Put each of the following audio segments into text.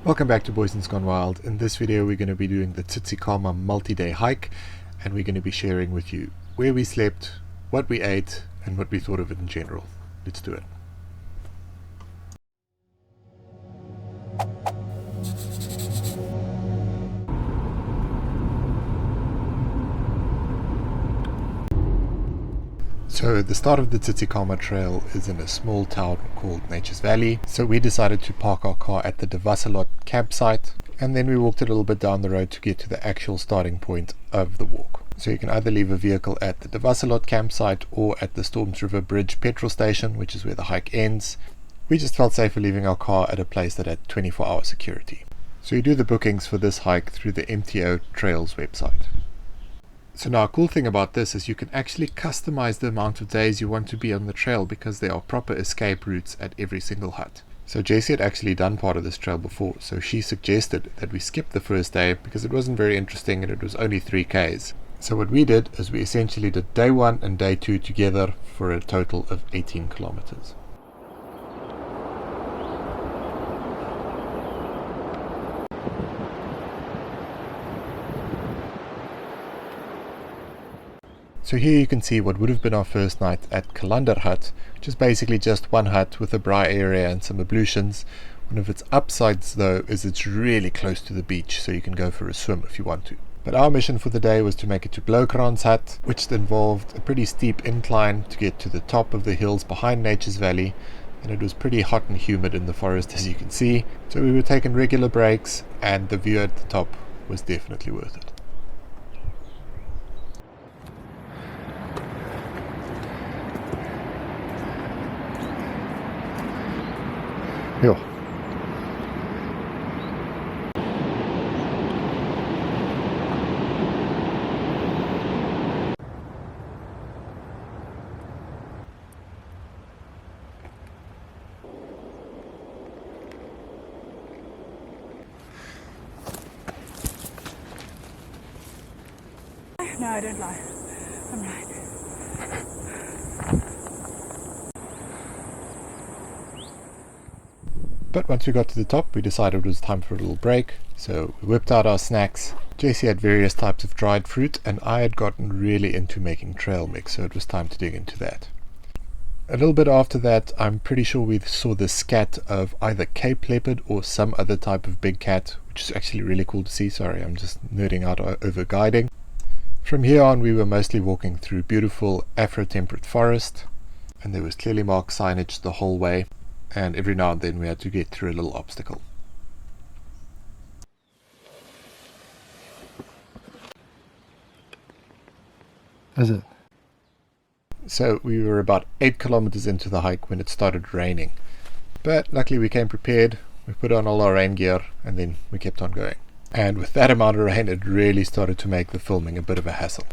Welcome back to Boys and Gone Wild. In this video we're going to be doing the Tsitsikamma Multi Day Hike, and we're going to be sharing with you where we slept, what we ate, and what we thought of it in general. Let's do it. So the start of the Tsitsikamma trail is in a small town called Nature's Valley, so we decided to park our car at the Wazaaaaaup campsite, and then we walked a little bit down the road to get to the actual starting point of the walk. So you can either leave a vehicle at the Wazaaaaaup campsite or at the Storms River Bridge petrol station, which is where the hike ends. We just felt safer leaving our car at a place that had 24-hour security. So you do the bookings for this hike through the MTO Trails website. So now a cool thing about this is you can actually customize the amount of days you want to be on the trail, because there are proper escape routes at every single hut. So Jessie had actually done part of this trail before, so she suggested that we skip the first day because it wasn't very interesting and it was only 3Ks. So what we did is we essentially did day 1 and day 2 together for a total of 18 kilometers. So here you can see what would have been our first night at Keurbos Hut, which is basically just one hut with a braai area and some ablutions. One of its upsides though is it's really close to the beach, so you can go for a swim if you want to. But our mission for the day was to make it to Bloukrans Hut, which involved a pretty steep incline to get to the top of the hills behind Nature's Valley, and it was pretty hot and humid in the forest, as you can see. So we were taking regular breaks, and the view at the top was definitely worth it. Ja. No, I don't lie. I'm right. But once we got to the top, we decided it was time for a little break, so we whipped out our snacks. Jessie had various types of dried fruit, and I had gotten really into making trail mix, so it was time to dig into that. A little bit after that, I'm pretty sure we saw the scat of either Cape leopard or some other type of big cat, which is actually really cool to see. Sorry, I'm just nerding out over guiding. From here on, we were mostly walking through beautiful Afro-temperate forest, and there was clearly marked signage the whole way, and every now and then we had to get through a little obstacle. Is it? So we were about 8 kilometers into the hike when it started raining, but luckily we came prepared. We put on all our rain gear and then we kept on going. And with that amount of rain, it really started to make the filming a bit of a hassle.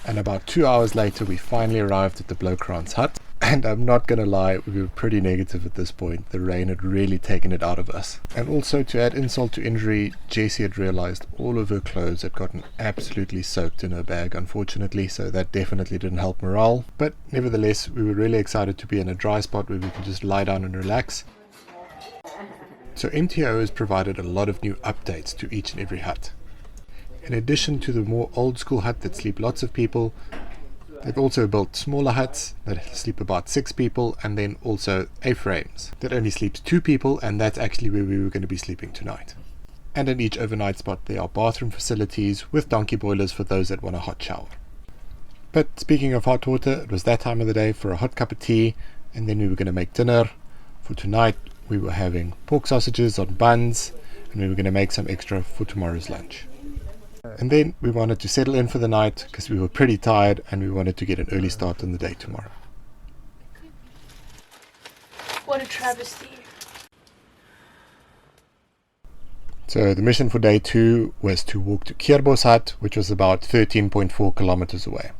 And about 2 hours later we finally arrived at the Bloukrans Hut, and I'm not gonna lie, we were pretty negative at this point. The rain had really taken it out of us. And also, to add insult to injury, Jessie had realized all of her clothes had gotten absolutely soaked in her bag, unfortunately, so that definitely didn't help morale. But nevertheless, we were really excited to be in a dry spot where we could just lie down and relax. So MTO has provided a lot of new updates to each and every hut. In addition to the more old school hut that sleep lots of people, they've also built smaller huts that sleep about 6 people, and then also A-frames that only sleeps 2 people, and that's actually where we were going to be sleeping tonight. And in each overnight spot there are bathroom facilities with donkey boilers for those that want a hot shower. But speaking of hot water, it was that time of the day for a hot cup of tea, and then we were going to make dinner. For tonight we were having pork sausages on buns, and we were going to make some extra for tomorrow's lunch. And then we wanted to settle in for the night because we were pretty tired and we wanted to get an early start on the day tomorrow. What a travesty. So the mission for day 2 was to walk to Keurbos Hut, which was about 13.4 kilometers away.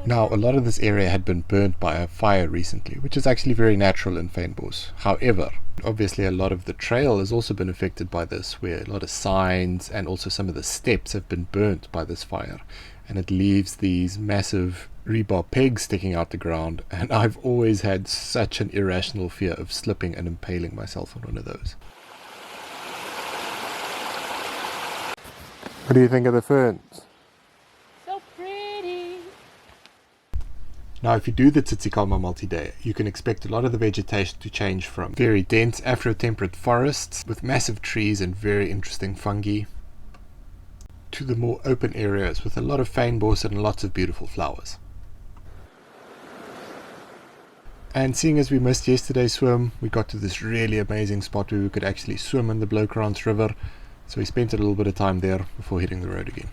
Now, a lot of this area had been burnt by a fire recently, which is actually very natural in Heuningbos. However, obviously a lot of the trail has also been affected by this, where a lot of signs and also some of the steps have been burnt by this fire. And it leaves these massive rebar pegs sticking out the ground, and I've always had such an irrational fear of slipping and impaling myself on one of those. What do you think of the ferns? So pretty. Now, if you do the Tsitsikamma Multi Day, you can expect a lot of the vegetation to change from very dense Afro-temperate forests with massive trees and very interesting fungi to the more open areas with a lot of fynbos and lots of beautiful flowers. And seeing as we missed yesterday's swim, we got to this really amazing spot where we could actually swim in the Bloukrans River, so we spent a little bit of time there before hitting the road again.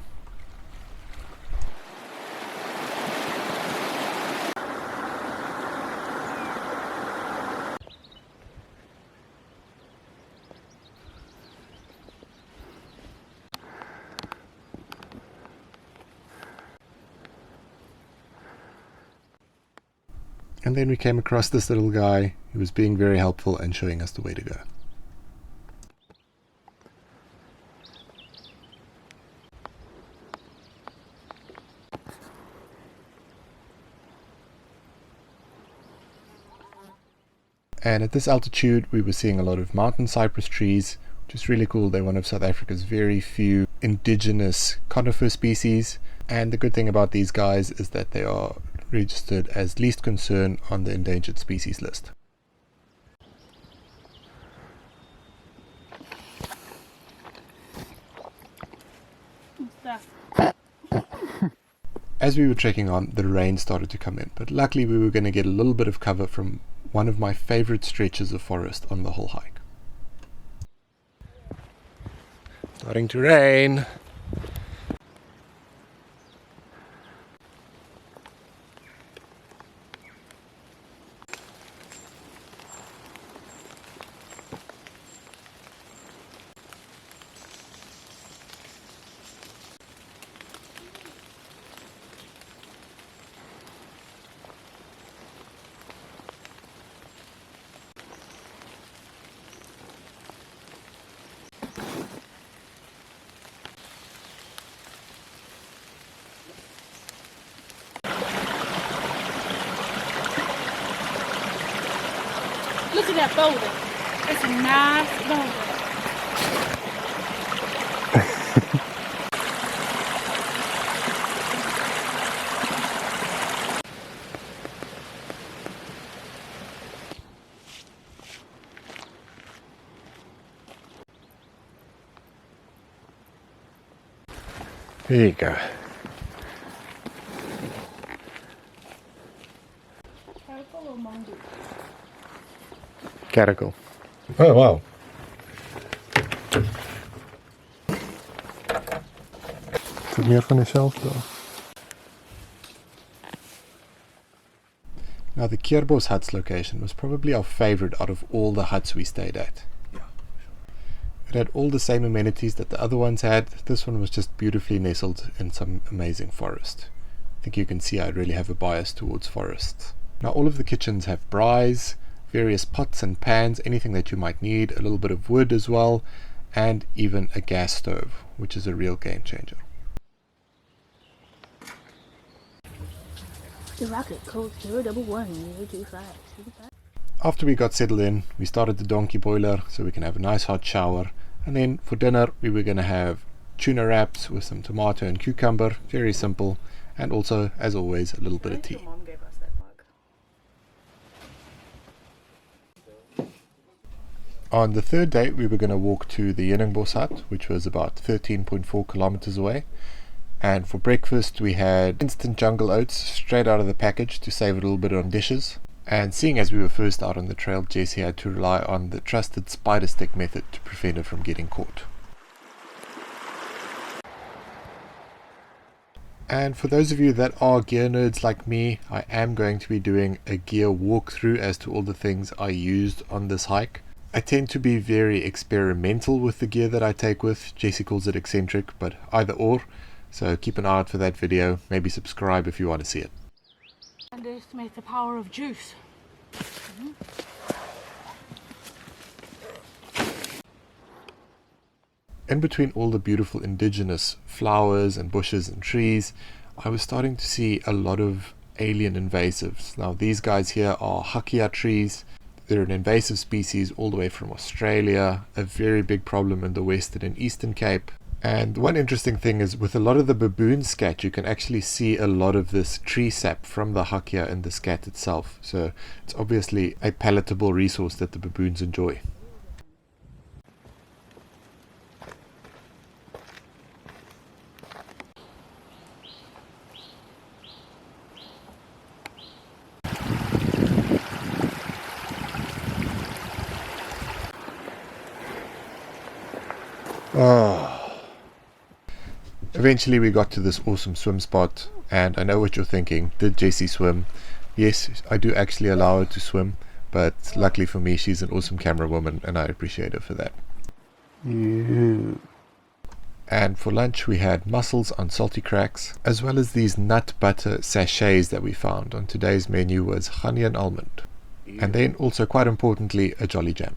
And then we came across this little guy who was being very helpful and showing us the way to go. And at this altitude we were seeing a lot of mountain cypress trees, which is really cool. They're one of South Africa's very few indigenous conifer species, and the good thing about these guys is that they are registered as least concern on the endangered species list. As we were trekking on, the rain started to come in, but luckily we were going to get a little bit of cover from one of my favorite stretches of forest on the whole hike. Starting to rain. Look at that boulder. It's a nice boulder. There you go. Caracal. Oh wow. Is het meer van jezelf though? Now the Keurbos Hut's location was probably our favorite out of all the huts we stayed at. It had all the same amenities that the other ones had. This one was just beautifully nestled in some amazing forest. I think you can see I really have a bias towards forests. Now all of the kitchens have braais, various pots and pans, anything that you might need, a little bit of wood as well, and even a gas stove, which is a real game changer. The rocket code 011 025. After we got settled in, we started the donkey boiler so we can have a nice hot shower, and then for dinner we were going to have tuna wraps with some tomato and cucumber, very simple, and also, as always, a little bit of tea. On the third day we were going to walk to the Heuningbos Hut, which was about 13.4 kilometers away, and for breakfast we had instant jungle oats straight out of the package to save a little bit on dishes. And seeing as we were first out on the trail, Jessie had to rely on the trusted spider stick method to prevent her from getting caught. And for those of you that are gear nerds like me, I am going to be doing a gear walkthrough as to all the things I used on this hike. I tend to be very experimental with the gear that I take with. Jessie calls it eccentric, but either or. So keep an eye out for that video. Maybe subscribe if you want to see it. Underestimate the power of juice. In between all the beautiful indigenous flowers and bushes and trees, I was starting to see a lot of alien invasives. Now these guys here are hakea trees. They're an invasive species all the way from Australia, a very big problem in the Western and Eastern Cape. And one interesting thing is with a lot of the baboon scat, you can actually see a lot of this tree sap from the hakea in the scat itself. So it's obviously a palatable resource that the baboons enjoy. Eventually we got to this awesome swim spot, and I know what you're thinking. Did Jessie swim? Yes, I do actually allow her to swim, but luckily for me she's an awesome camera woman and I appreciate her for that. And for lunch we had mussels on salty cracks, as well as these nut butter sachets that we found. On today's menu was honey and almond, and then also quite importantly a jolly jam.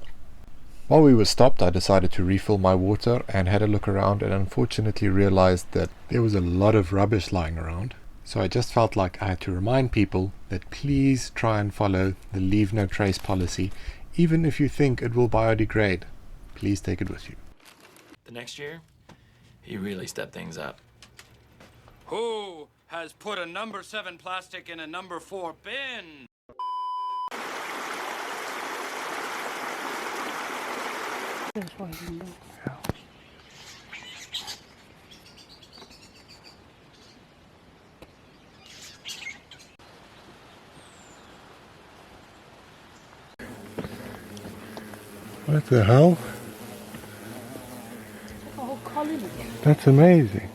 While we were stopped, I decided to refill my water and had a look around, and unfortunately realized that there was a lot of rubbish lying around. So I just felt like I had to remind people that please try and follow the leave no trace policy. Even if you think it will biodegrade, please take it with you. The next year, he really stepped things up. Who has put a number 7 plastic in a number 4 bin? What the hell? A whole colony. That's amazing.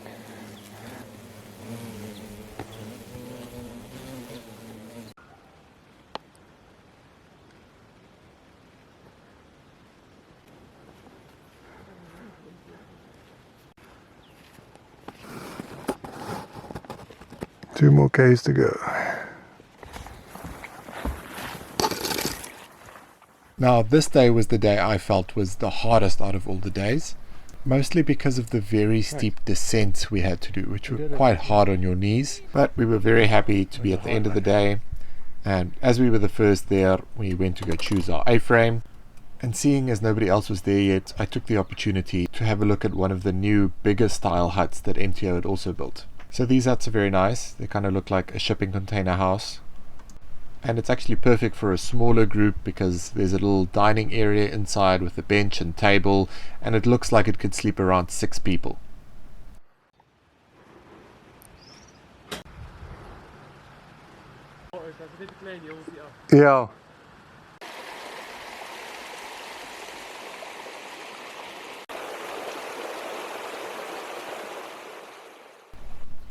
Two more Ks to go. Now this day was the day I felt was the hardest out of all the days, mostly because of the very steep descents we had to do, which were quite hard on your knees, but we were very happy to be at the end of the day. And as we were the first there, we went to go choose our A-frame, and seeing as nobody else was there yet, I took the opportunity to have a look at one of the new bigger style huts that MTO had also built. So these huts are very nice. They kind of look like a shipping container house. And it's actually perfect for a smaller group because there's a little dining area inside with a bench and table, and it looks like it could sleep around 6 people. Yeah.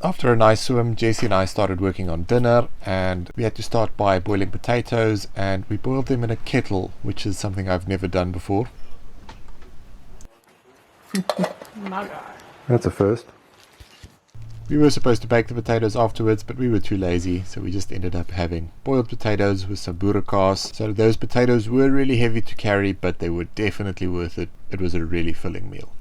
After a nice swim, Jessie and I started working on dinner, and we had to start by boiling potatoes, and we boiled them in a kettle, which is something I've never done before. That's a first. We were supposed to bake the potatoes afterwards, but we were too lazy, so we just ended up having boiled potatoes with some boerekas. So those potatoes were really heavy to carry, but they were definitely worth it. It was a really filling meal.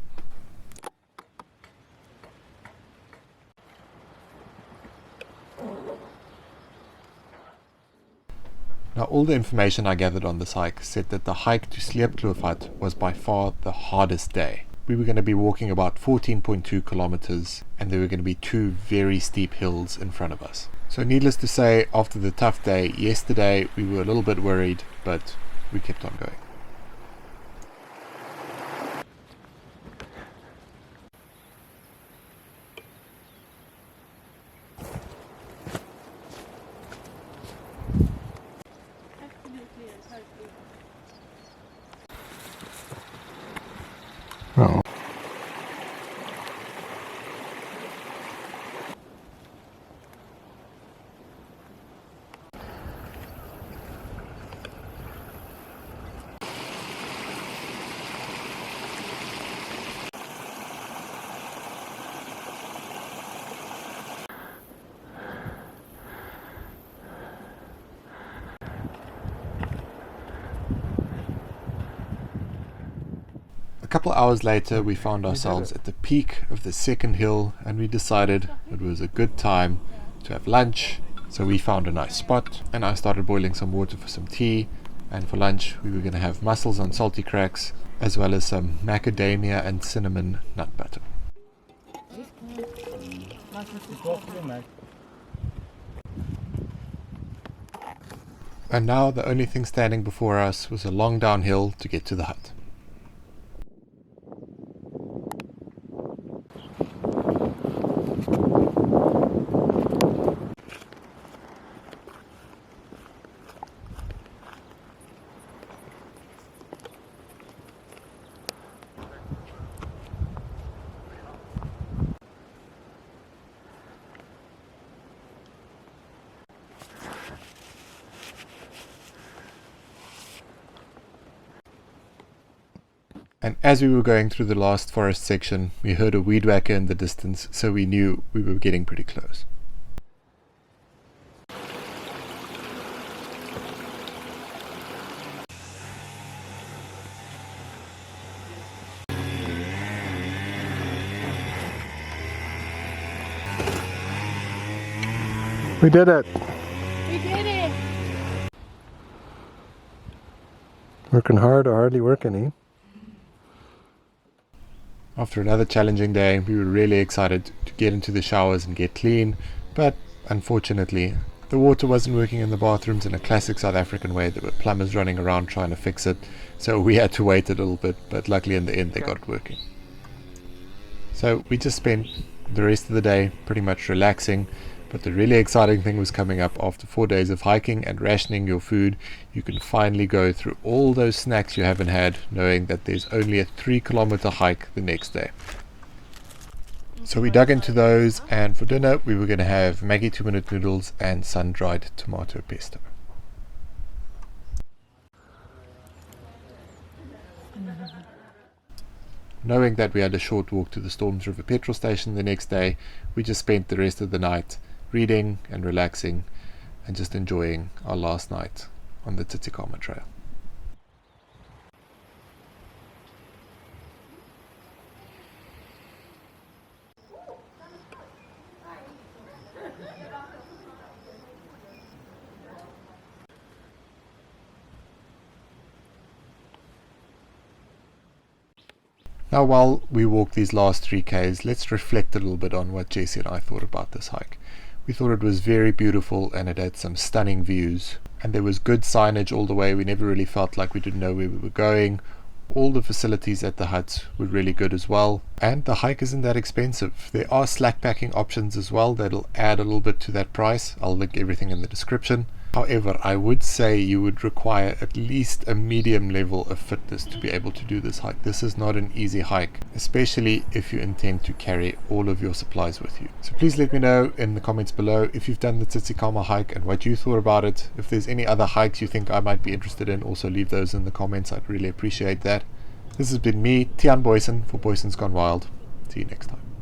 Now all the information I gathered on this hike said that the hike to Sleepkloof Hut was by far the hardest day. We were going to be walking about 14.2 kilometers, and there were going to be 2 very steep hills in front of us. So needless to say, after the tough day yesterday, we were a little bit worried, but we kept on going. Oh. couple hours later we found ourselves at the peak of the second hill, and we decided it was a good time to have lunch. So we found a nice spot and I started boiling some water for some tea, and for lunch we were going to have mussels on salty cracks as well as some macadamia and cinnamon nut butter. And now the only thing standing before us was a long downhill to get to the hut. And as we were going through the last forest section, we heard a weed whacker in the distance, so we knew we were getting pretty close. We did it! We did it! Working hard or hardly working, eh? After another challenging day, we were really excited to get into the showers and get clean, but unfortunately the water wasn't working in the bathrooms in a classic South African way. There were plumbers running around trying to fix it, so we had to wait a little bit, but luckily in the end they got it working. So we just spent the rest of the day pretty much relaxing. But the really exciting thing was coming up. After 4 days of hiking and rationing your food, you can finally go through all those snacks you haven't had, knowing that there's only a 3-kilometer hike the next day. So we dug into those, and for dinner we were going to have Maggi 2-minute noodles and sun-dried tomato pesto. Knowing that we had a short walk to the Storms River petrol station the next day, we just spent the rest of the night reading and relaxing and just enjoying our last night on the Tsitsikamma trail. Now while we walk these last 3Ks, let's reflect a little bit on what Jessie and I thought about this hike. We thought it was very beautiful and it had some stunning views, and there was good signage all the way. We never really felt like we didn't know where we were going. All the facilities at the hut were really good as well, and the hike isn't that expensive. There are slack packing options as well that'll add a little bit to that price. I'll link everything in the description. However, I would say you would require at least a medium level of fitness to be able to do this hike. This is not an easy hike, especially if you intend to carry all of your supplies with you. So please let me know in the comments below if you've done the Tsitsikamma hike and what you thought about it. If there's any other hikes you think I might be interested in, also leave those in the comments. I'd really appreciate that. This has been me, Tiaan Boysen, for Boysen's Gone Wild. See you next time.